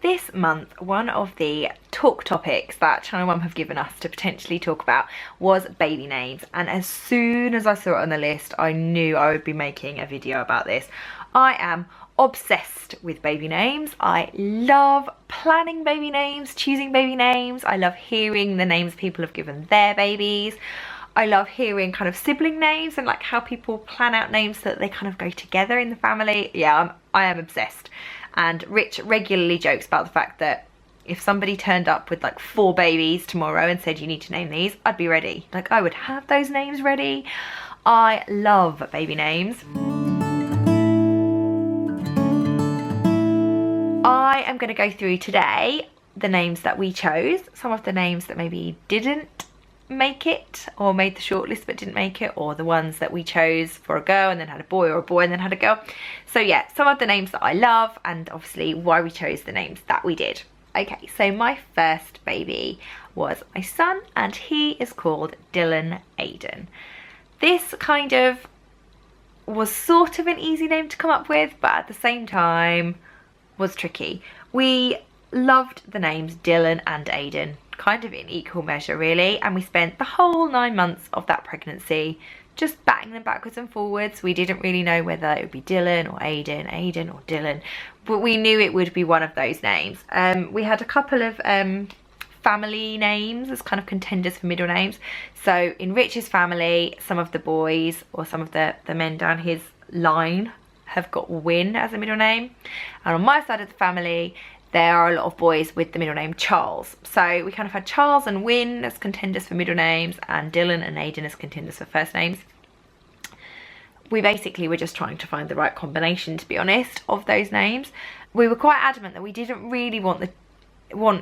This month, one of the talk topics that Channel Mum have given us to potentially talk about was baby names, and as soon as I saw it on the list, I knew I would be making a video about this. I am obsessed with baby names. I love planning baby names, choosing baby names. I love hearing the names people have given their babies. I love hearing kind of sibling names and like how people plan out names so that they kind of go together in the family. Yeah, I am obsessed. And Rich regularly jokes about the fact that if somebody turned up with like 4 babies tomorrow and said you need to name these, I'd be ready. Like I would have those names ready. I love baby names. I am going to go through today the names that we chose, some of the names that maybe didn't make it or made the shortlist but didn't make it, or the ones that we chose for a girl and then had a boy, or a boy and then had a girl. So yeah, some of the names that I love and obviously why we chose the names that we did. Okay, so my first baby was my son and he is called Dylan Aiden. This kind of was sort of an easy name to come up with, but at the same time was tricky. We loved the names Dylan and Aiden kind of in equal measure really, and we spent the whole 9 months of that pregnancy just batting them backwards and forwards. We didn't really know whether it would be Dylan or Aiden, Aiden or Dylan, but we knew it would be one of those names. We had a couple of family names as kind of contenders for middle names. So in Rich's family, some of the boys or some of the men down his line have got Wynne as a middle name, and on my side of the family there are a lot of boys with the middle name Charles. So we kind of had Charles and Wynne as contenders for middle names and Dylan and Aiden as contenders for first names. We basically were just trying to find the right combination, to be honest, of those names. We were quite adamant that we didn't really want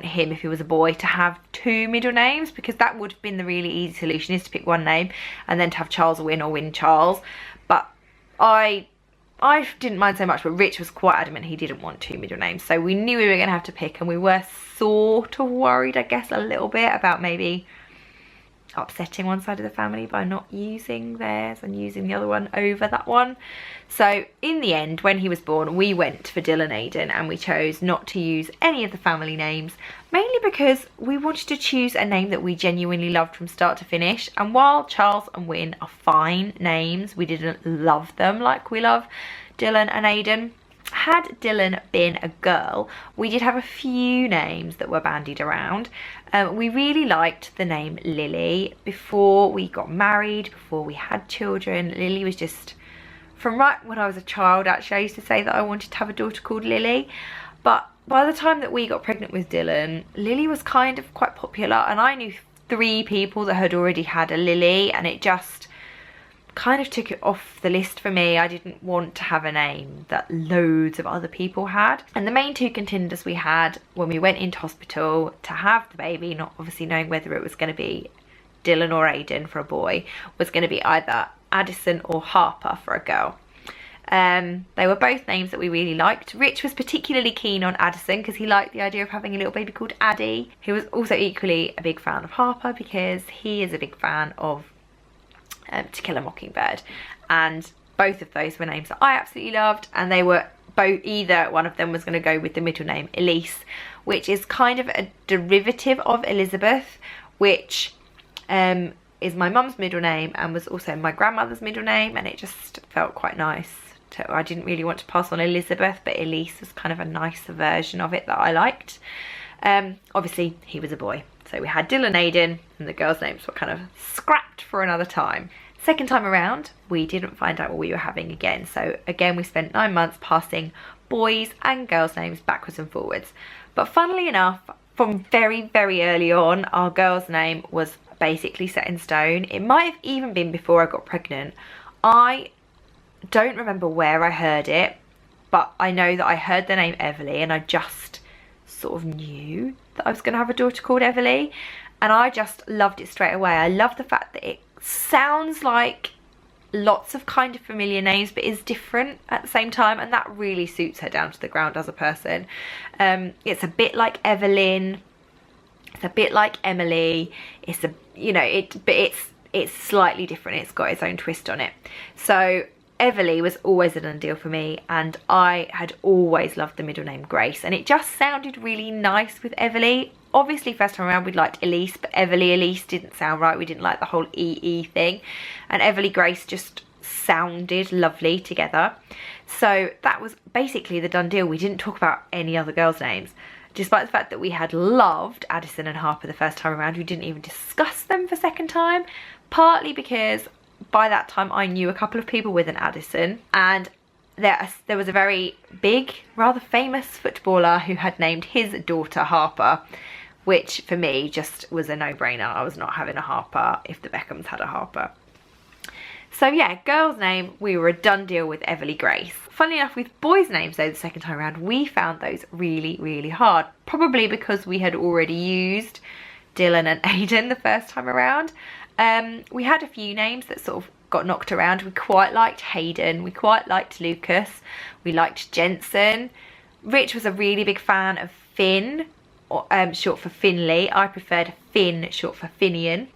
him, if he was a boy, to have 2 middle names, because that would have been the really easy solution, is to pick one name and then to have Charles Wynne or Wynne Charles. But I didn't mind so much, but Rich was quite adamant he didn't want 2 middle names. So we knew we were going to have to pick, and we were sort of worried, I guess, a little bit about maybe upsetting one side of the family by not using theirs and using the other one over that one. So in the end, when he was born, we went for Dylan Aiden and we chose not to use any of the family names, mainly because we wanted to choose a name that we genuinely loved from start to finish. And while Charles and Wynne are fine names, we didn't love them like we love Dylan and Aiden. Had Dylan been a girl, we did have a few names that were bandied around. We really liked the name Lily. Before we got married, before we had children, Lily was just, from right when I was a child actually, I used to say that I wanted to have a daughter called Lily. But by the time that we got pregnant with Dylan, Lily was kind of quite popular, and I knew 3 people that had already had a Lily, and it just kind of took it off the list for me. I didn't want to have a name that loads of other people had. And the main 2 contenders we had when we went into hospital to have the baby, not obviously knowing whether it was going to be Dylan or Aiden for a boy, was going to be either Addison or Harper for a girl. They were both names that we really liked. Rich was particularly keen on Addison because he liked the idea of having a little baby called Addie. He was also equally a big fan of Harper because he is a big fan of To Kill a Mockingbird, and both of those were names that I absolutely loved, and they were both, either one of them was going to go with the middle name Elise, which is kind of a derivative of Elizabeth, which is my mum's middle name and was also my grandmother's middle name, and it just felt quite nice. I didn't really want to pass on Elizabeth, but Elise was kind of a nicer version of it that I liked. Obviously he was a boy, so we had Dylan Aiden, and the girls' names were kind of scrapped for another time. Second time around, we didn't find out what we were having again. So again, we spent 9 months passing boys' and girls' names backwards and forwards. But funnily enough, from very, very early on, our girl's name was basically set in stone. It might have even been before I got pregnant. I don't remember where I heard it, but I know that I heard the name Everly, and I just sort of knew that I was going to have a daughter called Everly, and I just loved it straight away. I love the fact that it sounds like lots of kind of familiar names but is different at the same time, and that really suits her down to the ground as a person. It's a bit like Evelyn, it's a bit like Emily, it's a, you know, but it's slightly different, it's got its own twist on it. So Everly was always a done deal for me, and I had always loved the middle name Grace, and it just sounded really nice with Everly. Obviously first time around we liked Elise, but Everly Elise didn't sound right. We didn't like the whole EE thing, and Everly Grace just sounded lovely together. So that was basically the done deal. We didn't talk about any other girls' names. Despite the fact that we had loved Addison and Harper the first time around, we didn't even discuss them for second time, partly because by that time I knew a couple of people with an Addison, and there was a very big, rather famous footballer who had named his daughter Harper, which for me just was a no-brainer. I was not having a Harper if the Beckhams had a Harper. So yeah, girls' name, we were a done deal with Everly Grace. Funnily enough, with boys' names though, the second time around, we found those really, really hard. Probably because we had already used Dylan and Aiden the first time around. We had a few names that sort of got knocked around. We quite liked Hayden, we quite liked Lucas, we liked Jensen. Rich was a really big fan of Finn, or, short for Finley. I preferred Finn, short for Finian.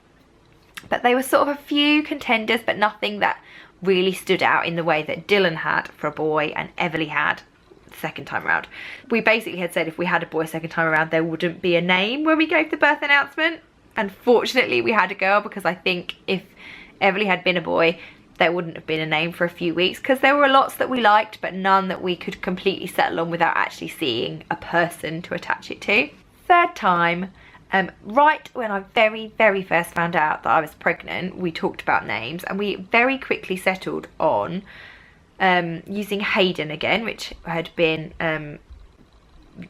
But they were sort of a few contenders, but nothing that really stood out in the way that Dylan had for a boy and Everly had the second time around. We basically had said if we had a boy second time around, there wouldn't be a name when we gave the birth announcement. Unfortunately, we had a girl, because I think if Everly had been a boy, there wouldn't have been a name for a few weeks, because there were lots that we liked, but none that we could completely settle on without actually seeing a person to attach it to. Third time, right when I very first found out that I was pregnant, we talked about names, and we very quickly settled on using Hayden again, which had been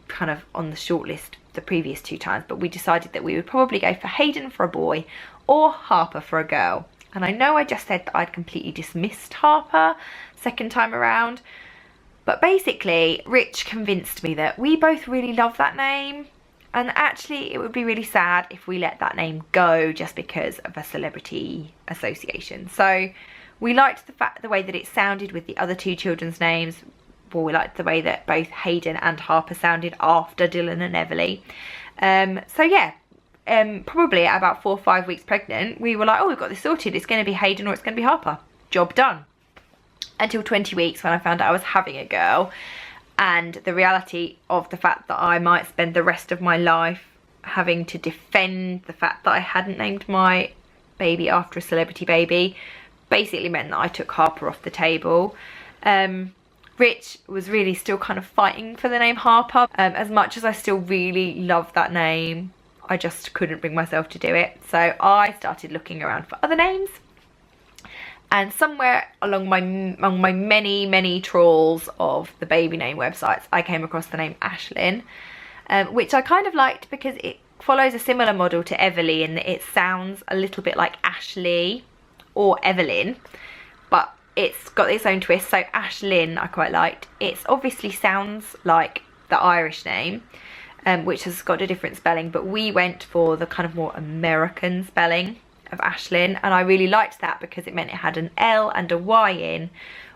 kind of on the shortlist the previous two times, but we decided that we would probably go for Hayden for a boy or Harper for a girl. And I know I just said that I'd completely dismissed Harper second time around, but basically Rich convinced me that we both really love that name, and actually it would be really sad if we let that name go just because of a celebrity association. So we liked the way that it sounded with the other two children's names. Well, we liked the way that both Hayden and Harper sounded after Dylan and Everly. So yeah, probably at about 4 or 5 weeks pregnant, we were like, oh, we've got this sorted. It's going to be Hayden or it's going to be Harper. Job done. Until 20 weeks when I found out I was having a girl, and the reality of the fact that I might spend the rest of my life having to defend the fact that I hadn't named my baby after a celebrity baby basically meant that I took Harper off the table. Rich was really still kind of fighting for the name Harper. As much as I still really love that name, I just couldn't bring myself to do it. So I started looking around for other names. And somewhere along my many trawls of the baby name websites, I came across the name Ashlyn, which I kind of liked because it follows a similar model to Everly in that it sounds a little bit like Ashley or Evelyn, but it's got its own twist. So Ashlyn I quite liked. It obviously sounds like the Irish name, which has got a different spelling, but we went for the kind of more American spelling of Ashlyn, and I really liked that because it meant it had an L and a Y in,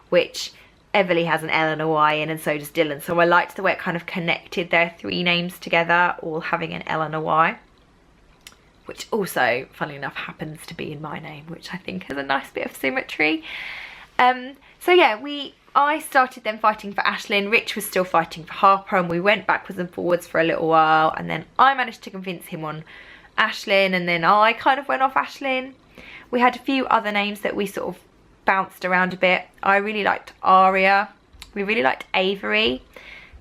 which Everly has an L and a Y in, and so does Dylan. So I liked the way it kind of connected their three names together, all having an L and a Y, which also, funnily enough, happens to be in my name, which I think has a nice bit of symmetry. So yeah, I started then fighting for Ashlyn. Rich was still fighting for Harper, and we went backwards and forwards for a little while, and then I managed to convince him on Ashlyn, and then I kind of went off Ashlyn. We had a few other names that we sort of bounced around a bit. I really liked Aria. We really liked Avery,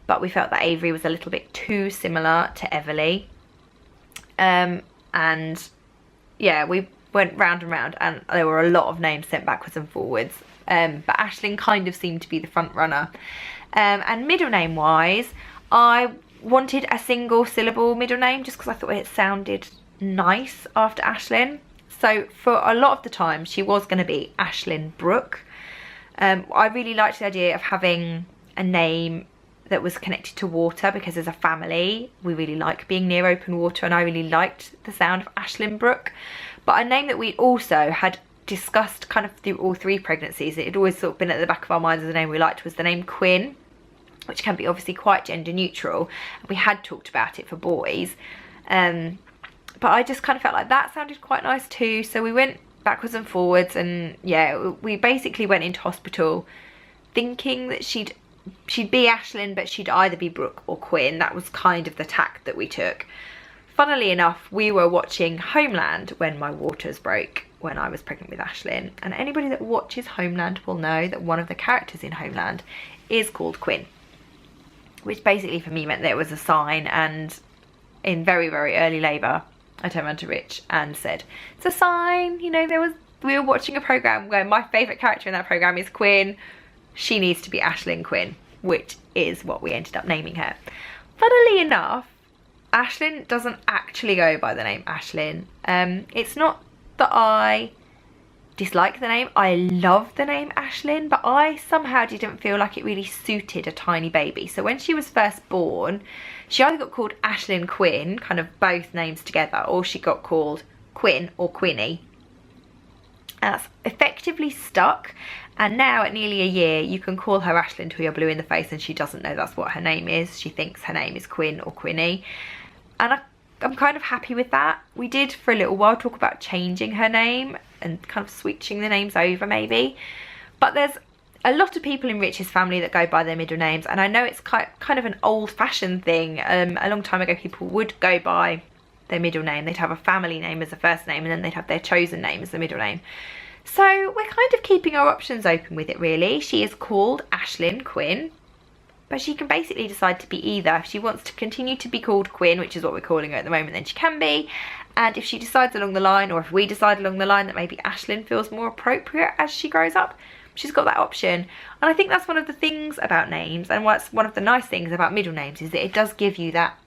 but we felt that Avery was a little bit too similar to Everly. And yeah, we went round and round, and there were a lot of names sent backwards and forwards. But Ashlyn kind of seemed to be the front runner. And middle name wise, I wanted a single syllable middle name just because I thought it sounded nice after Ashlyn. So for a lot of the time she was going to be Ashlyn Brooke. I really liked the idea of having a name that was connected to water, because as a family we really like being near open water, and I really liked the sound of Ashlyn Brooke. But a name that we also had discussed kind of through all 3 pregnancies, it had always sort of been at the back of our minds as a name we liked, was the name Quinn, which can be obviously quite gender neutral. We had talked about it for boys, but I just kind of felt like that sounded quite nice too. So we went backwards and forwards, and yeah, we basically went into hospital thinking that she'd be Ashlyn, but she'd either be Brooke or Quinn. That was kind of the tack that we took. Funnily enough, we were watching Homeland when my waters broke when I was pregnant with Ashlyn, and anybody that watches Homeland will know that one of the characters in Homeland is called Quinn, which basically for me meant there was a sign. And in very, very early labour, I turned around to Rich and said, it's a sign, you know, we were watching a programme where my favourite character in that programme is Quinn. She needs to be Ashlyn Quinn, which is what we ended up naming her. Funnily enough, Ashlyn doesn't actually go by the name Ashlyn. It's not that I dislike the name. I love the name Ashlyn, but I somehow didn't feel like it really suited a tiny baby. So when she was first born, she either got called Ashlyn Quinn, kind of both names together, or she got called Quinn or Quinny. And that's effectively stuck. And now at nearly a year, you can call her Ashlyn until you're blue in the face and she doesn't know that's what her name is. She thinks her name is Quinn or Quinny. And I'm kind of happy with that. We did for a little while talk about changing her name and kind of switching the names over maybe. But there's a lot of people in Rich's family that go by their middle names. And I know it's kind of an old-fashioned thing. A long time ago, people would go by their middle name. They'd have a family name as a first name and then they'd have their chosen name as the middle name. So we're kind of keeping our options open with it really. She is called Ashlyn Quinn, but she can basically decide to be either. If she wants to continue to be called Quinn, which is what we're calling her at the moment, then she can be. And if she decides along the line, or if we decide along the line that maybe Ashlyn feels more appropriate as she grows up, she's got that option. And I think that's one of the things about names, and what's one of the nice things about middle names is that it does give you that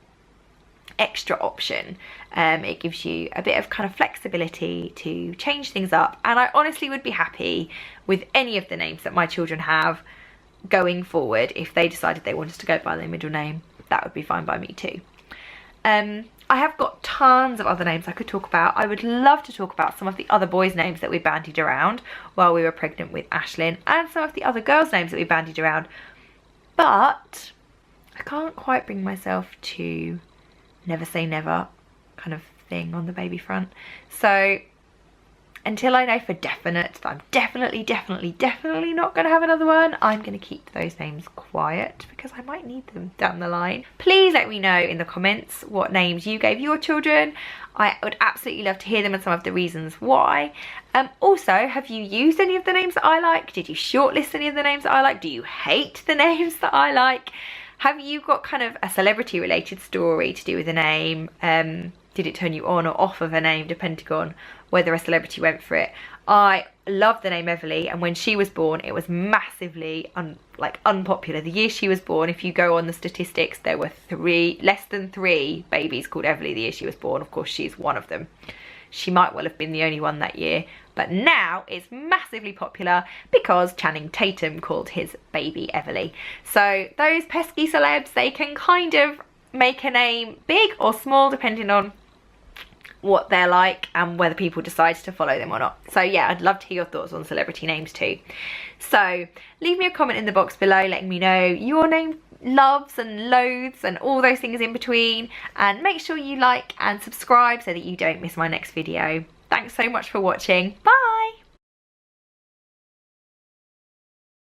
extra option. It gives you a bit of kind of flexibility to change things up, and I honestly would be happy with any of the names that my children have going forward. If they decided they wanted to go by their middle name, that would be fine by me too. I have got tons of other names I could talk about. I would love to talk about some of the other boys' names that we bandied around while we were pregnant with Ashlyn, and some of the other girls' names that we bandied around, but I can't quite bring myself to never say never kind of thing on the baby front. So until I know for definite that I'm definitely not going to have another one, I'm going to keep those names quiet because I might need them down the line. Please let me know in the comments what names you gave your children. I would absolutely love to hear them and some of the reasons why. Also, have you used any of the names that I like? Did you shortlist any of the names that I like? Do you hate the names that I like? Have you got kind of a celebrity related story to do with a name? Did it turn you on or off of a name depending on whether a celebrity went for it? I love the name Everly, and when she was born it was massively unpopular. The year she was born, if you go on the statistics, there were less than 3 babies called Everly the year she was born. Of course she's one of them. She might well have been the only one that year, but now it's massively popular because Channing Tatum called his baby Everly. So those pesky celebs, they can kind of make a name big or small depending on what they're like and whether people decide to follow them or not. So yeah, I'd love to hear your thoughts on celebrity names too. So leave me a comment in the box below letting me know your name loves and loathes and all those things in between, and make sure you like and subscribe so that you don't miss my next video. Thanks so much for watching. Bye!